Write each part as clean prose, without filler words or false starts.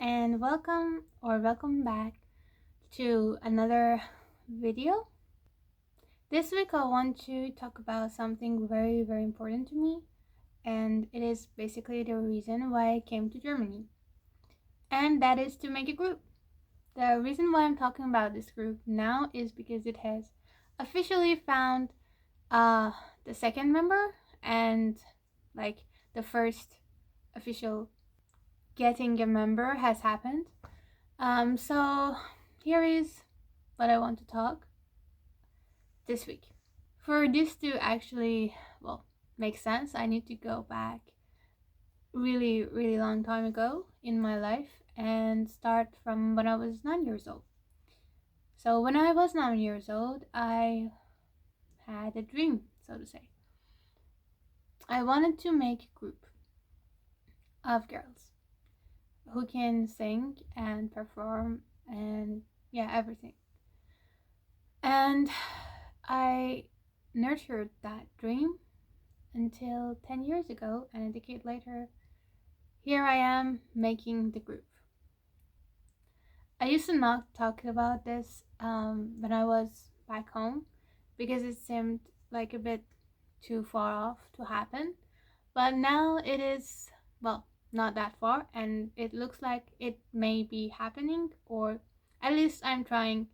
and welcome back to another video. This week I want to talk about something very important to me, and it is basically the reason why I came to Germany, and that is to make a group. The reason why I'm talking about this group now is because it has officially found uh the second member, and like the first official getting a member has happened. So here is what I want to talk this week. For this to actually, make sense, I need to go back really long time ago in my life and start from when I was 9 years old. So when I was 9 years old, I had a dream, so to say. I wanted to make a group of girls who can sing and perform and everything. And I nurtured that dream until 10 years ago, and a decade later, here I am making the group. I used to not talk about this when I was back home because it seemed like a bit too far off to happen. But now it is, not that far, and it looks like it may be happening, or at least I'm trying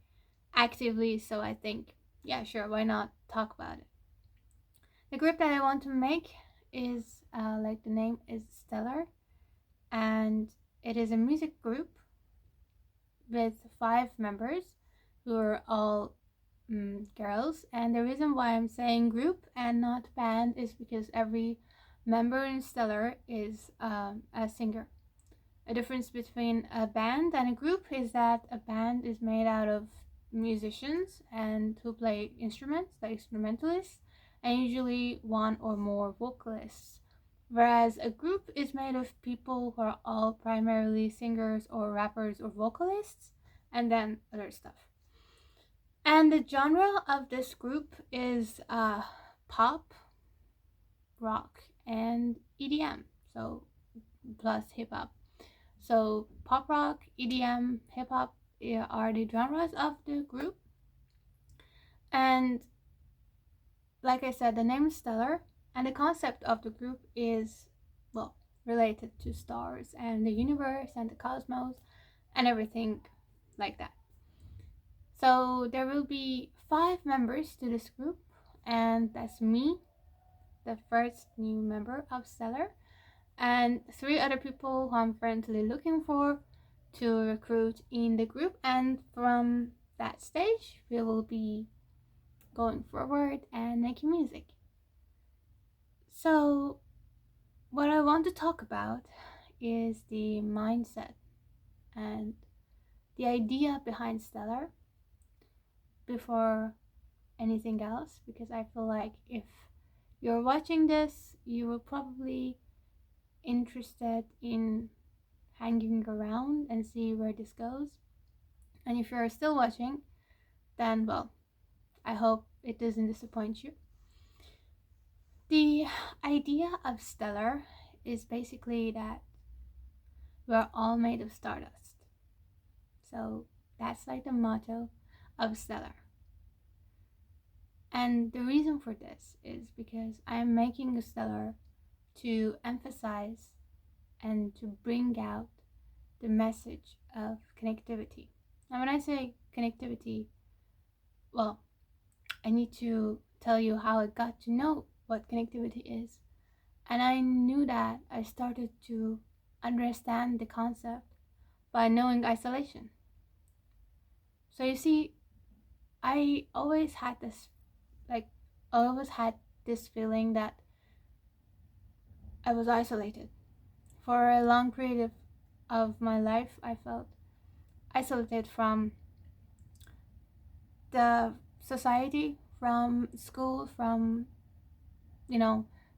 actively, so I think, yeah, sure, why not talk about it. The group that I want to make is, like the name is Stellar, and it is a music group with 5 members who are all girls. And the reason why I'm saying group and not band is because every member in Stellar is a singer. A difference between a band and a group is that a band is made out of musicians and who play instruments, the instrumentalists, and usually one or more vocalists. Whereas a group is made of people who are all primarily singers or rappers or vocalists, and then other stuff. And the genre of this group is pop, rock, and EDM, so plus hip hop. So pop rock, EDM, hip hop are the genres of the group. And like I said, the name is Stellar, and the concept of the group is, related to stars and the universe and the cosmos and everything like that. So there will be 5 members to this group, and that's me, the first new member of Stellar, and 3 other people who I'm currently looking for to recruit in the group. And from that stage, we will be going forward and making music. So what I want to talk about is the mindset and the idea behind Stellar before anything else, because I feel like if you're watching this, you will probably interested in hanging around and see where this goes. And if you're still watching, then I hope it doesn't disappoint you. The idea of Stellar is basically that we're all made of stardust. So that's like the motto of Stellar. And the reason for this is because I'm making a Stellar to emphasize and to bring out the message of connectivity. And when I say connectivity, I need to tell you how I got to know what connectivity is. And I knew that I started to understand the concept by knowing isolation. So you see, I always had this feeling that I was isolated. For a long period of my life, I felt isolated from the society, from school, from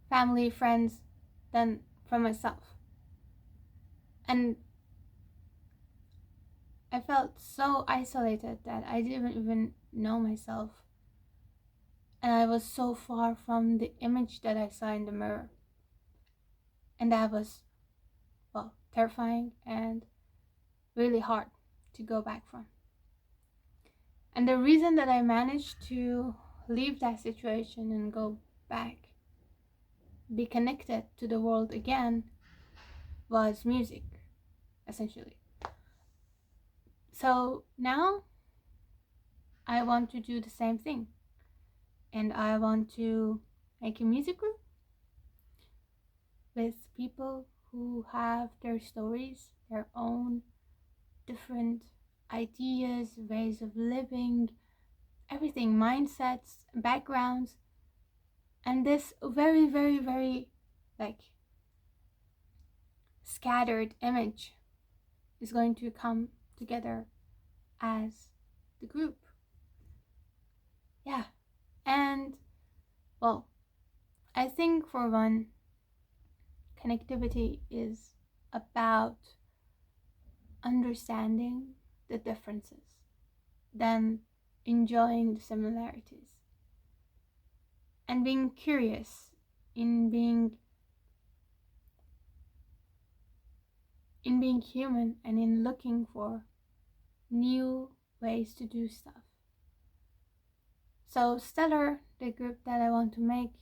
family, friends, than from myself. And I felt so isolated that I didn't even know myself. And I was so far from the image that I saw in the mirror. And that was, terrifying and really hard to go back from. And the reason that I managed to leave that situation and go back, be connected to the world again, was music, essentially. So now I want to do the same thing, and I want to make a music group with people who have their stories, their own different ideas, ways of living, everything, mindsets, backgrounds, and this very, very, very like scattered image is going to come together as the group. Yeah. And well, I think for one, connectivity is about understanding the differences than enjoying the similarities, and being curious in being human and in looking for new ways to do stuff. So Stellar, the group that I want to make,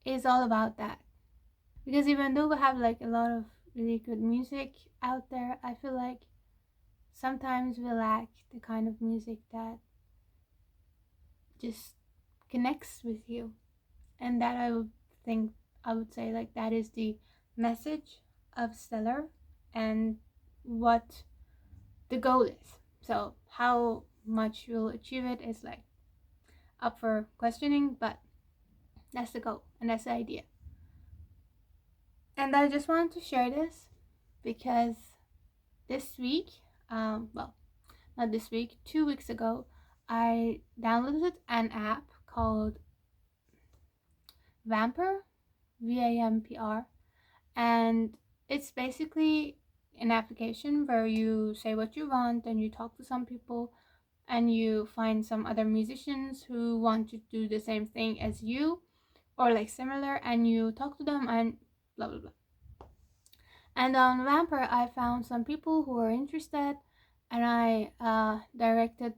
is all about that. Because even though we have like a lot of really good music out there, I feel like sometimes we lack the kind of music that just connects with you. And that I would say like that is the message of Stellar and what the goal is. So how much you'll achieve it is like up for questioning, but that's the goal and that's the idea. And I just wanted to share this because this week, well, not this week, 2 weeks ago, I downloaded an app called Vampr, VAMPR, and it's basically an application where you say what you want and you talk to some people and you find some other musicians who want to do the same thing as you or like similar, and you talk to them and blah blah blah. And on Vampr I found some people who were interested, and I directed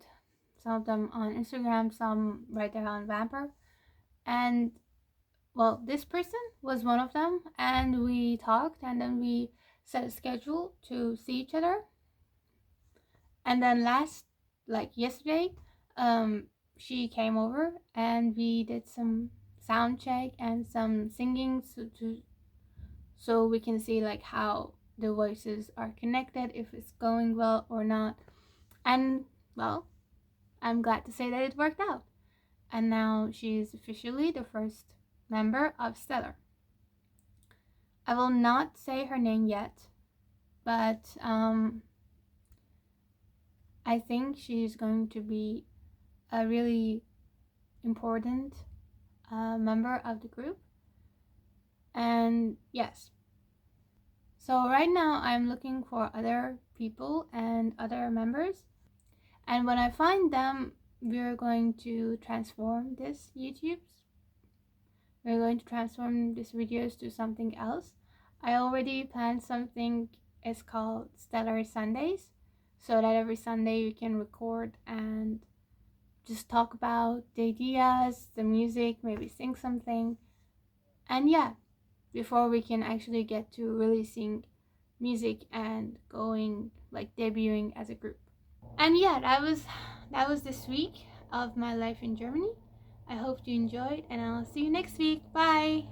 some of them on Instagram, some right there on Vampr. And well, this person was one of them, and we talked, and then we set a schedule to see each other. And then yesterday, she came over and we did some sound check and some singing so we can see like how the voices are connected, if it's going well or not. And well, I'm glad to say that it worked out. And now she is officially the first member of Stellar. I will not say her name yet, but I think she's going to be a really important member of the group. And yes, so right now I'm looking for other people and other members, and when I find them, we're going to transform this YouTube's. We're going to transform these videos to something else. I already planned something. It's called Stellar Sundays, so that every Sunday you can record and just talk about the ideas, the music, maybe sing something. And yeah, before we can actually get to releasing music and going like debuting as a group. And yeah, that was this week of my life in Germany. I hope you enjoyed, and I'll see you next week. Bye.